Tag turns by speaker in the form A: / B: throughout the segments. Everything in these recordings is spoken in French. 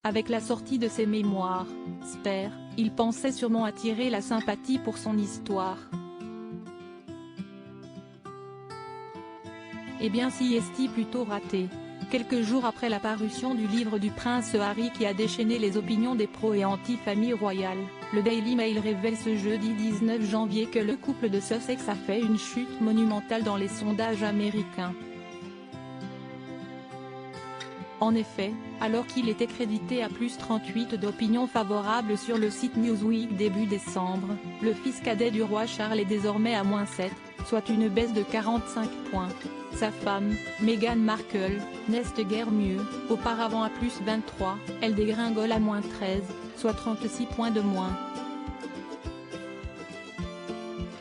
A: Avec la sortie de ses mémoires, Spare, il pensait sûrement attirer la sympathie pour son histoire. Eh bien si est plutôt raté. Quelques jours après la parution du livre du prince Harry qui a déchaîné les opinions des pro- et anti-famille royale, le Daily Mail révèle ce jeudi 19 janvier que le couple de Sussex a fait une chute monumentale dans les sondages américains. En effet, alors qu'il était crédité à plus 38 d'opinions favorables sur le site Newsweek début décembre, le fils cadet du roi Charles est désormais à -7, soit une baisse de 45 points. Sa femme, Meghan Markle, n'est guère mieux, auparavant à +23, elle dégringole à -13, soit 36 points de moins.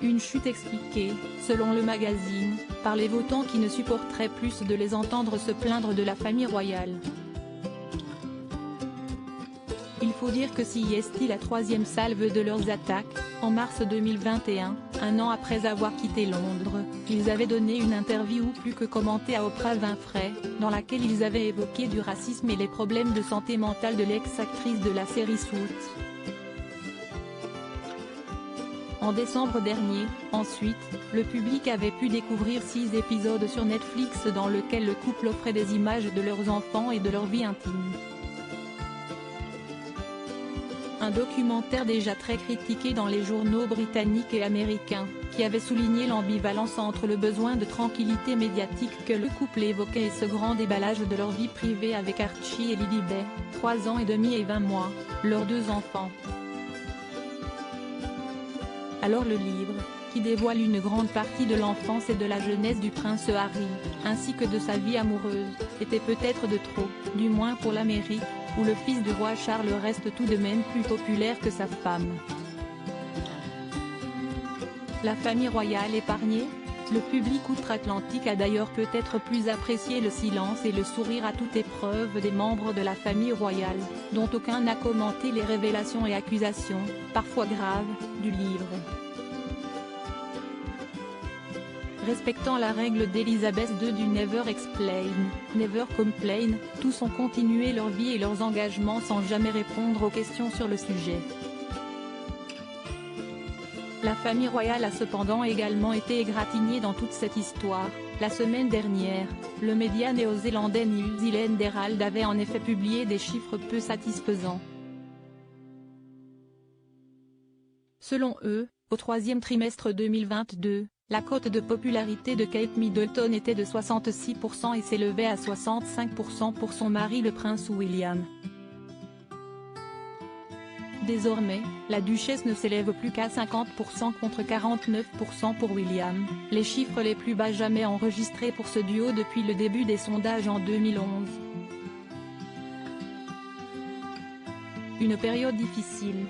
A: Une chute expliquée, selon le magazine, par les votants qui ne supporteraient plus de les entendre se plaindre de la famille royale. Il faut dire que si est la troisième salve de leurs attaques, en mars 2021, un an après avoir quitté Londres, ils avaient donné une interview plus que commentée à Oprah Winfrey, dans laquelle ils avaient évoqué du racisme et les problèmes de santé mentale de l'ex-actrice de la série Suits. En décembre dernier, ensuite, le public avait pu découvrir 6 épisodes sur Netflix dans lesquels le couple offrait des images de leurs enfants et de leur vie intime. Un documentaire déjà très critiqué dans les journaux britanniques et américains, qui avait souligné l'ambivalence entre le besoin de tranquillité médiatique que le couple évoquait et ce grand déballage de leur vie privée avec Archie et Lilibet, 3 ans et demi et 20 mois, leurs 2 enfants. Alors le livre, qui dévoile une grande partie de l'enfance et de la jeunesse du prince Harry, ainsi que de sa vie amoureuse, était peut-être de trop, du moins pour l'Amérique, où le fils du roi Charles reste tout de même plus populaire que sa femme. La famille royale épargnée ? Le public outre-Atlantique a d'ailleurs peut-être plus apprécié le silence et le sourire à toute épreuve des membres de la famille royale, dont aucun n'a commenté les révélations et accusations, parfois graves, du livre. Respectant la règle d'Elizabeth II du Never Explain, Never Complain, tous ont continué leur vie et leurs engagements sans jamais répondre aux questions sur le sujet. La famille royale a cependant également été égratignée dans toute cette histoire. La semaine dernière, le média néo-zélandais New Zealand Herald avait en effet publié des chiffres peu satisfaisants. Selon eux, au troisième trimestre 2022, la cote de popularité de Kate Middleton était de 66% et s'élevait à 65% pour son mari le prince William. Désormais, la duchesse ne s'élève plus qu'à 50% contre 49% pour William, les chiffres les plus bas jamais enregistrés pour ce duo depuis le début des sondages en 2011. Une période difficile.